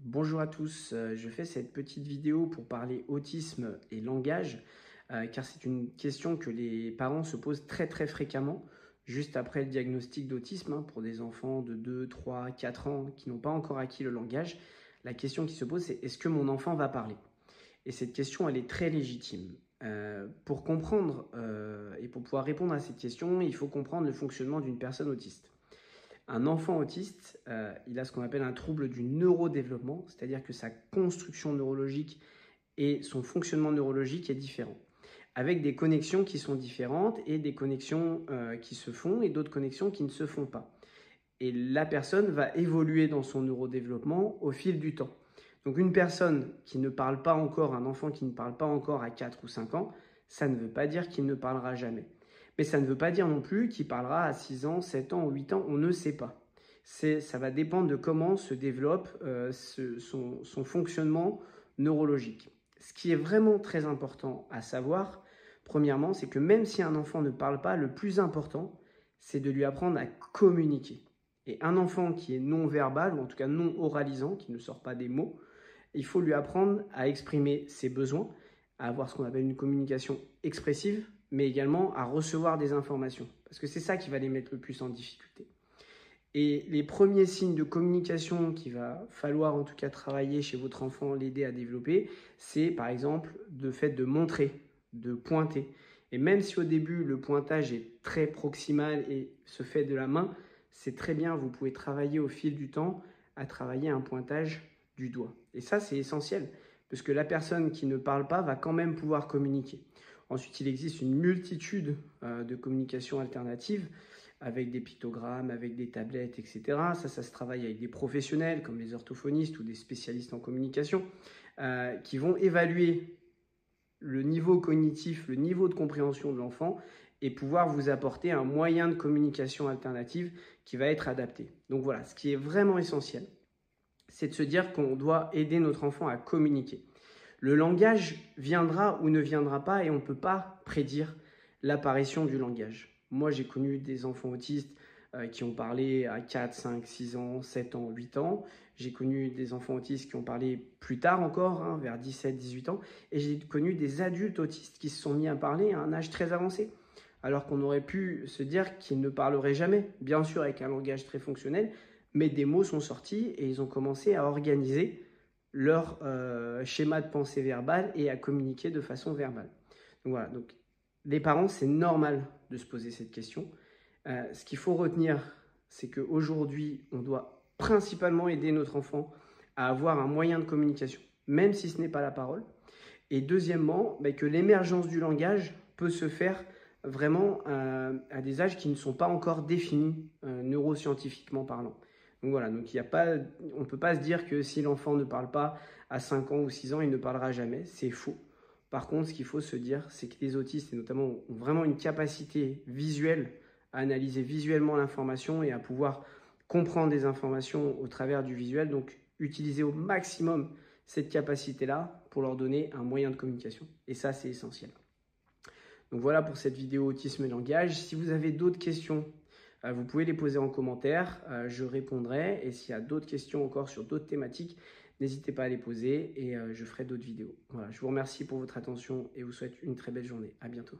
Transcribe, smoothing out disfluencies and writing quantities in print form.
Bonjour à tous, je fais cette petite vidéo pour parler autisme et langage, car c'est une question que les parents se posent très fréquemment, juste après le diagnostic d'autisme, pour des enfants de 2, 3, 4 ans qui n'ont pas encore acquis le langage. La question qui se pose, c'est: est-ce que mon enfant va parler? Et cette question, elle est très légitime. Pour comprendre et pour pouvoir répondre à cette question, il faut comprendre le fonctionnement d'une personne autiste. Un enfant autiste, il a ce qu'on appelle un trouble du neurodéveloppement, c'est-à-dire que sa construction neurologique et son fonctionnement neurologique est différent, avec des connexions qui sont différentes et des connexions qui se font et d'autres connexions qui ne se font pas. Et la personne va évoluer dans son neurodéveloppement au fil du temps. Donc une personne qui ne parle pas encore, un enfant qui ne parle pas encore à 4 ou 5 ans, ça ne veut pas dire qu'il ne parlera jamais. Mais ça ne veut pas dire non plus qu'il parlera à 6 ans, 7 ans ou 8 ans, on ne sait pas. Ça va dépendre de comment se développe son fonctionnement neurologique. Ce qui est vraiment très important à savoir, premièrement, c'est que même si un enfant ne parle pas, le plus important, c'est de lui apprendre à communiquer. Et un enfant qui est non-verbal, ou en tout cas non-oralisant, qui ne sort pas des mots, il faut lui apprendre à exprimer ses besoins, à avoir ce qu'on appelle une communication expressive, mais également à recevoir des informations. Parce que c'est ça qui va les mettre le plus en difficulté. Et les premiers signes de communication qu'il va falloir en tout cas travailler chez votre enfant, l'aider à développer, c'est par exemple le fait de montrer, de pointer. Et même si au début le pointage est très proximal et se fait de la main, c'est très bien, vous pouvez travailler au fil du temps à travailler un pointage du doigt. Et ça, c'est essentiel, parce que la personne qui ne parle pas va quand même pouvoir communiquer. Ensuite, il existe une multitude de communications alternatives, avec des pictogrammes, avec des tablettes, etc. Ça se travaille avec des professionnels, comme les orthophonistes ou des spécialistes en communication, qui vont évaluer le niveau cognitif, le niveau de compréhension de l'enfant et pouvoir vous apporter un moyen de communication alternative qui va être adapté. Donc voilà, ce qui est vraiment essentiel, c'est de se dire qu'on doit aider notre enfant à communiquer. Le langage viendra ou ne viendra pas et on ne peut pas prédire l'apparition du langage. Moi, j'ai connu des enfants autistes qui ont parlé à 4, 5, 6 ans, 7 ans, 8 ans. J'ai connu des enfants autistes qui ont parlé plus tard encore, vers 17, 18 ans. Et j'ai connu des adultes autistes qui se sont mis à parler à un âge très avancé. Alors qu'on aurait pu se dire qu'ils ne parleraient jamais, bien sûr avec un langage très fonctionnel, mais des mots sont sortis et ils ont commencé à organiser leur schéma de pensée verbale et à communiquer de façon verbale. Donc voilà, donc les parents, c'est normal de se poser cette question. Ce qu'il faut retenir, c'est qu'aujourd'hui, on doit principalement aider notre enfant à avoir un moyen de communication, même si ce n'est pas la parole. Et deuxièmement, que l'émergence du langage peut se faire vraiment à des âges qui ne sont pas encore définis neuroscientifiquement parlant. Donc voilà, donc on ne peut pas se dire que si l'enfant ne parle pas à 5 ans ou 6 ans, il ne parlera jamais. C'est faux. Par contre, ce qu'il faut se dire, c'est que les autistes, et notamment, ont vraiment une capacité visuelle à analyser visuellement l'information et à pouvoir comprendre des informations au travers du visuel. Donc, utiliser au maximum cette capacité-là pour leur donner un moyen de communication. Et ça, c'est essentiel. Donc voilà pour cette vidéo autisme et langage. Si vous avez d'autres questions, vous pouvez les poser en commentaire, je répondrai. Et s'il y a d'autres questions encore sur d'autres thématiques, n'hésitez pas à les poser et je ferai d'autres vidéos. Voilà, je vous remercie pour votre attention et vous souhaite une très belle journée. À bientôt.